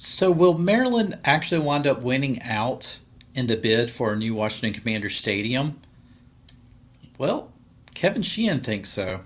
So will Maryland actually wind up winning out in the bid for a new Washington Commanders stadium? Well, Kevin Sheehan thinks so.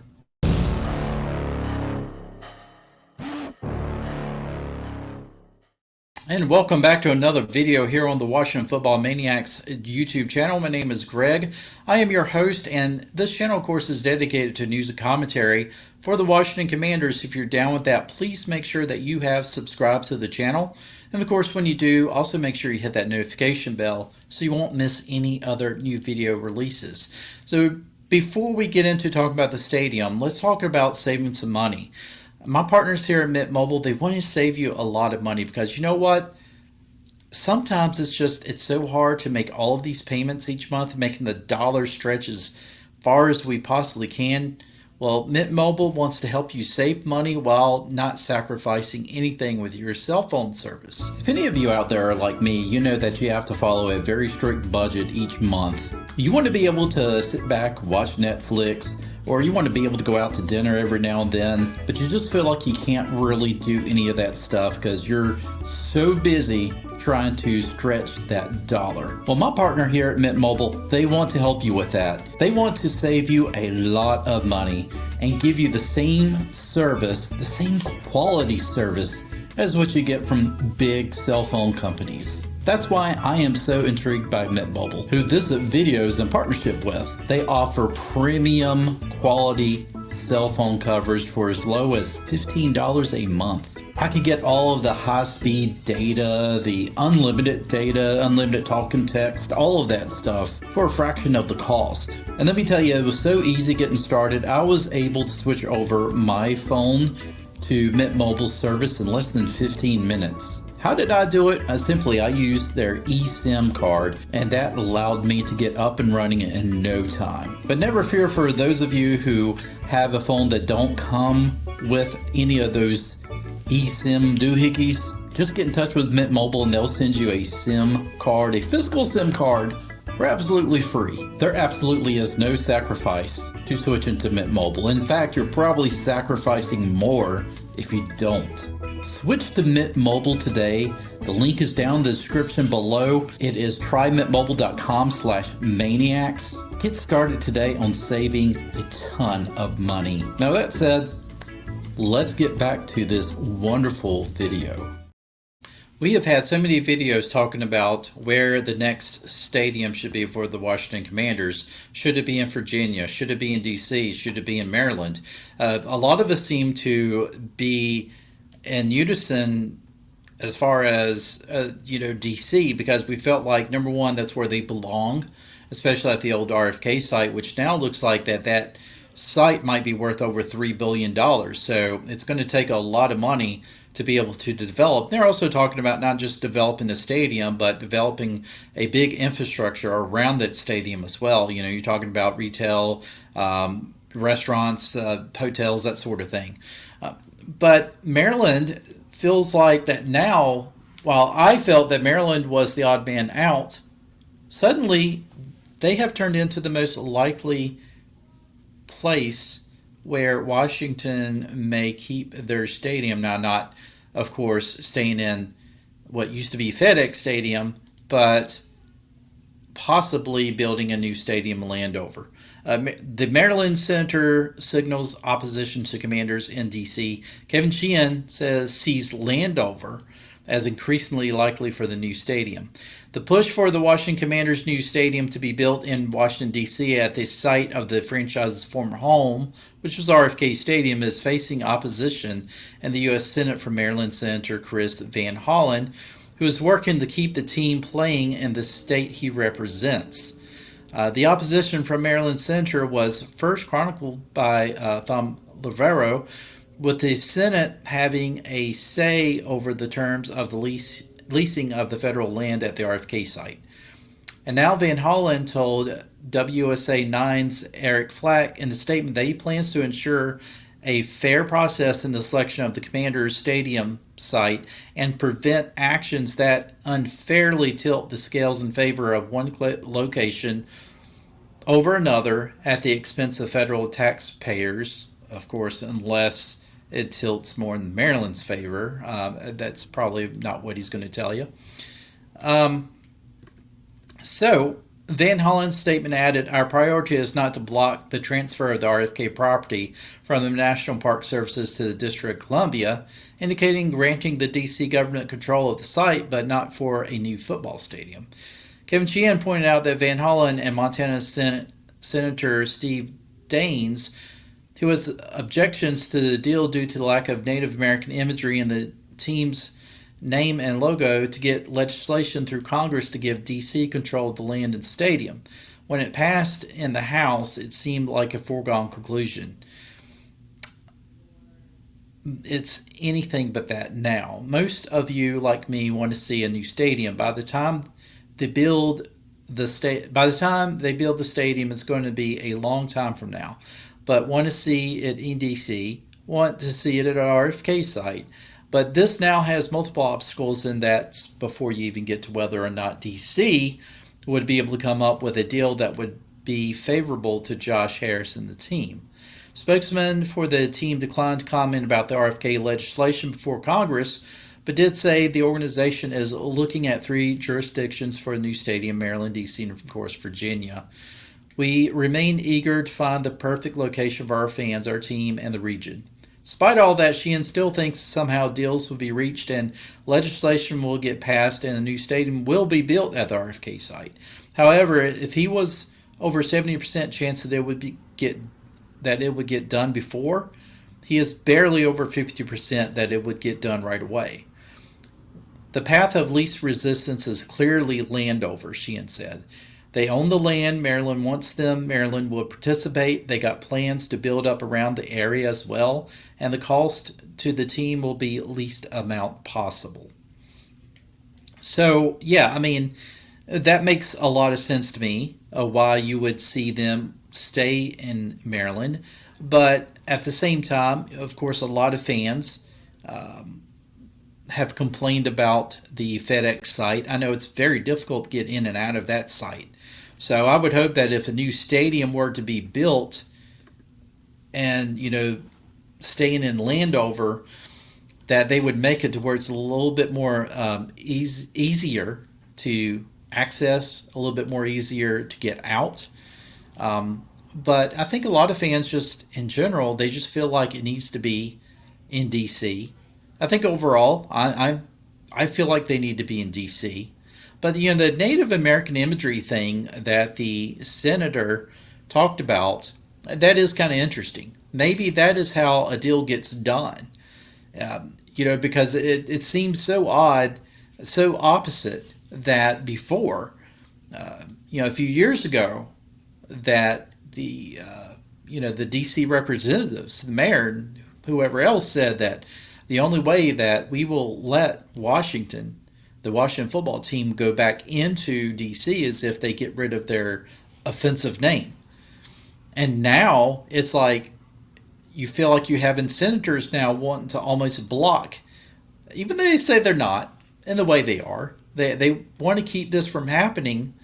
And welcome back to another video here on the Washington Football Maniacs YouTube channel. My name is Greg. I am your host, and this channel, of course, is dedicated to news and commentary for the Washington Commanders. If you're down with that, please make sure that you have subscribed to the channel. And of course, when you do, also make sure you hit that notification bell so you won't miss any other new video releases. So before we get into talking about the stadium, let's talk about saving some money. My partners here at Mint Mobile, they want to save you a lot of money because you know what? Sometimes it's so hard to make all of these payments each month, making the dollar stretch as far as we possibly can. Well, Mint Mobile wants to help you save money while not sacrificing anything with your cell phone service. If any of you out there are like me, you know that you have to follow a very strict budget each month. You want to be able to sit back, watch Netflix, or you want to be able to go out to dinner every now and then, but you just feel like you can't really do any of that stuff because you're so busy trying to stretch that dollar. Well, my partner here at Mint Mobile, they want to help you with that. They want to save you a lot of money and give you the same service, the same quality service as what you get from big cell phone companies. That's why I am so intrigued by Mint Mobile, who this video is in partnership with. They offer premium quality cell phone coverage for as low as $15 a month. I could get all of the high-speed data, the unlimited data, unlimited talk and text, all of that stuff for a fraction of the cost. And let me tell you, it was so easy getting started. I was able to switch over my phone to Mint Mobile service in less than 15 minutes. How did I do it? I used their eSIM card, and that allowed me to get up and running in no time. But never fear for those of you who have a phone that don't come with any of those eSIM doohickeys. Just get in touch with Mint Mobile and they'll send you a SIM card, a physical SIM card, for absolutely free. There absolutely is no sacrifice to switch into Mint Mobile. In fact, you're probably sacrificing more if you don't. Switch to Mint Mobile today. The link is down in the description below. It is trymintmobile.com/maniacs. Get started today on saving a ton of money. Now that said, let's get back to this wonderful video. We have had so many videos talking about where the next stadium should be for the Washington Commanders. Should it be in Virginia? Should it be in DC? Should it be in Maryland? A lot of us seem to be in unison as far as DC, because we felt like, number one, that's where they belong, especially at the old RFK site, which now looks like that site might be worth over $3 billion. So it's going to take a lot of money to be able to develop. They're also talking about not just developing the stadium, but developing a big infrastructure around that stadium as well. You know, you're talking about retail, restaurants, hotels, that sort of thing. But Maryland feels like that now, while I felt that Maryland was the odd man out, suddenly they have turned into the most likely place where Washington may keep their stadium. Now, not, of course, staying in what used to be FedEx Stadium, but possibly building a new stadium in Landover. The Maryland Senator signals opposition to Commanders in D.C. Kevin Sheehan sees Landover as increasingly likely for the new stadium. The push for the Washington Commanders' new stadium to be built in Washington, D.C. at the site of the franchise's former home, which was RFK Stadium, is facing opposition in the U.S. Senate from Maryland Senator Chris Van Hollen, who is working to keep the team playing in the state he represents. The opposition from Maryland Senator was first chronicled by Thom Lavero, with the Senate having a say over the terms of the leasing of the federal land at the RFK site. And now Van Hollen told WSA 9's Eric Flack in the statement that he plans to ensure a fair process in the selection of the Commanders Stadium site and prevent actions that unfairly tilt the scales in favor of one location over another at the expense of federal taxpayers, of course, unless it tilts more in Maryland's favor. That's probably not what he's going to tell you. Um, so, Van Hollen's statement added, "Our priority is not to block the transfer of the RFK property from the National Park Services to the District of Columbia, indicating granting the D.C. government control of the site, but not for a new football stadium." Kevin Sheehan pointed out that Van Hollen and Montana Senator Steve Daines, who has objections to the deal due to the lack of Native American imagery in the team's name and logo, to get legislation through Congress to give D.C. control of the land and stadium. When it passed in the House, it seemed like a foregone conclusion. It's anything but that now. Most of you, like me, want to see a new stadium. By the time they build the stadium, it's going to be a long time from now. But want to see it in DC, want to see it at an RFK site. But this now has multiple obstacles, and that's before you even get to whether or not DC would be able to come up with a deal that would be favorable to Josh Harris and the team. Spokesman for the team declined to comment about the RFK legislation before Congress, but did say the organization is looking at 3 jurisdictions for a new stadium: Maryland, D.C., and of course Virginia. "We remain eager to find the perfect location for our fans, our team, and the region." Despite all that, Sheehan still thinks somehow deals will be reached and legislation will get passed and a new stadium will be built at the RFK site. However, if he was over 70% chance that it would get done before, he is barely over 50% that it would get done right away. "The path of least resistance is clearly Landover," Sheehan said. "They own the land. Maryland wants them. Maryland will participate. They got plans to build up around the area as well, and the cost to the team will be least amount possible." So, yeah, I mean, that makes a lot of sense to me, why you would see them stay in Maryland. But at the same time, of course, a lot of fans have complained about the FedEx site. I know it's very difficult to get in and out of that site. So I would hope that if a new stadium were to be built and, staying in Landover, that they would make it to where it's a little bit more easier to access, a little bit more easier to get out. But I think a lot of fans just, in general, they just feel like it needs to be in D.C. I think overall, I feel like they need to be in D.C. But the Native American imagery thing that the senator talked about, that is kind of interesting. Maybe that is how a deal gets done. Because it seems so odd, so opposite that before, a few years ago, that the D.C. representatives, the mayor, and whoever else said that the only way that we will let the Washington football team, go back into D.C. is if they get rid of their offensive name. And now it's like you feel like you have senators now wanting to almost block, even though they say they're not, in the way they are. They want to keep this from happening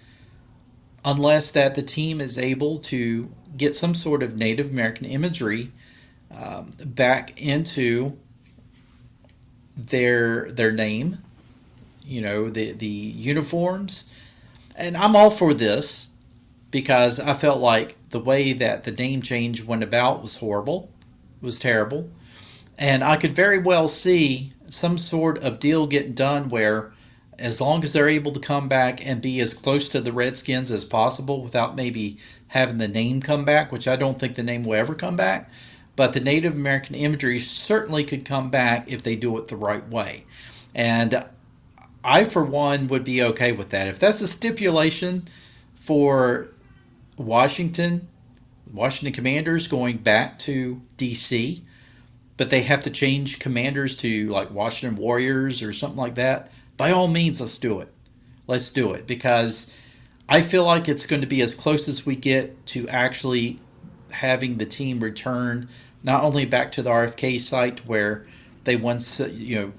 unless that the team is able to get some sort of Native American imagery back into their name, the uniforms. And I'm all for this because I felt like the way that the name change went about was horrible, was terrible. And I could very well see some sort of deal getting done where, as long as they're able to come back and be as close to the Redskins as possible without maybe having the name come back, which I don't think the name will ever come back, but the Native American imagery certainly could come back if they do it the right way. And I, for one, would be okay with that. If that's a stipulation for Washington Commanders going back to D.C., but they have to change commanders to like Washington Warriors or something like that, by all means, let's do it. Let's do it, because I feel like it's going to be as close as we get to actually having the team return not only back to the RFK site where they once, they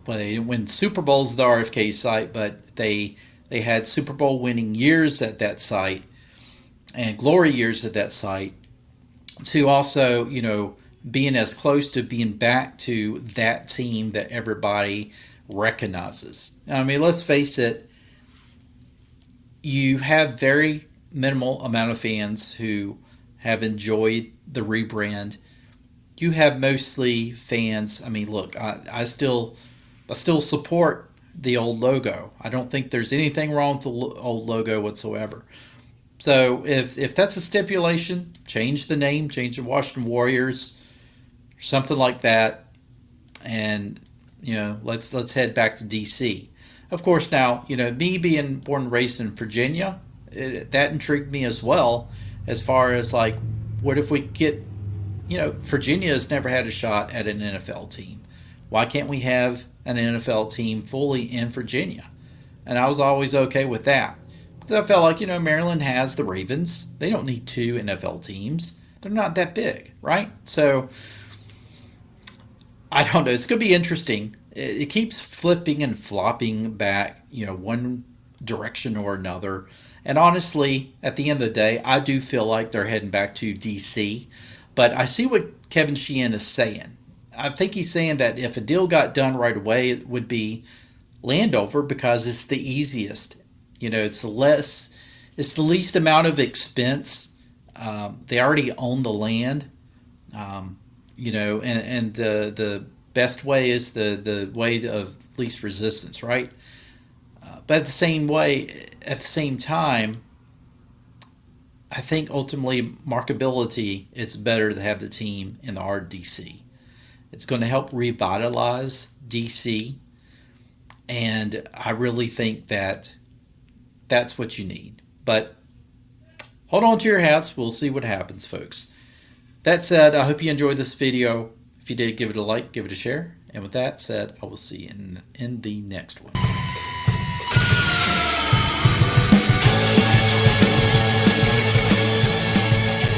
didn't win Super Bowls at the RFK site, but they had Super Bowl winning years at that site and glory years at that site, to also, being as close to being back to that team that everybody recognizes. I mean, let's face it, you have very minimal amount of fans who have enjoyed the rebrand. You have mostly fans. I mean, look, I still support the old logo. I don't think there's anything wrong with the old logo whatsoever. So if that's a stipulation, change the name, change the Washington Warriors, or something like that, and let's head back to DC. Of course, now me being born and raised in Virginia, that intrigued me as well. As far as like, what if we get Virginia has never had a shot at an NFL team. Why can't we have an NFL team fully in Virginia? And I was always okay with that. Because I felt like, Maryland has the Ravens. They don't need two NFL teams. They're not that big, right? So, I don't know. It's going to be interesting. It keeps flipping and flopping back, one direction or another. And honestly, at the end of the day, I do feel like they're heading back to DC. But I see what Kevin Sheehan is saying. I think he's saying that if a deal got done right away, it would be Landover because it's the easiest. It's it's the least amount of expense. They already own the land. And the best way is the way of least resistance, right? But at the same time, I think ultimately marketability, it's better to have the team in the RDC. It's going to help revitalize DC, and I really think that that's what you need. But hold on to your hats. We'll see what happens, folks. That said, I hope you enjoyed this video. If you did, give it a like, give it a share. And with that said, I will see you in the next one.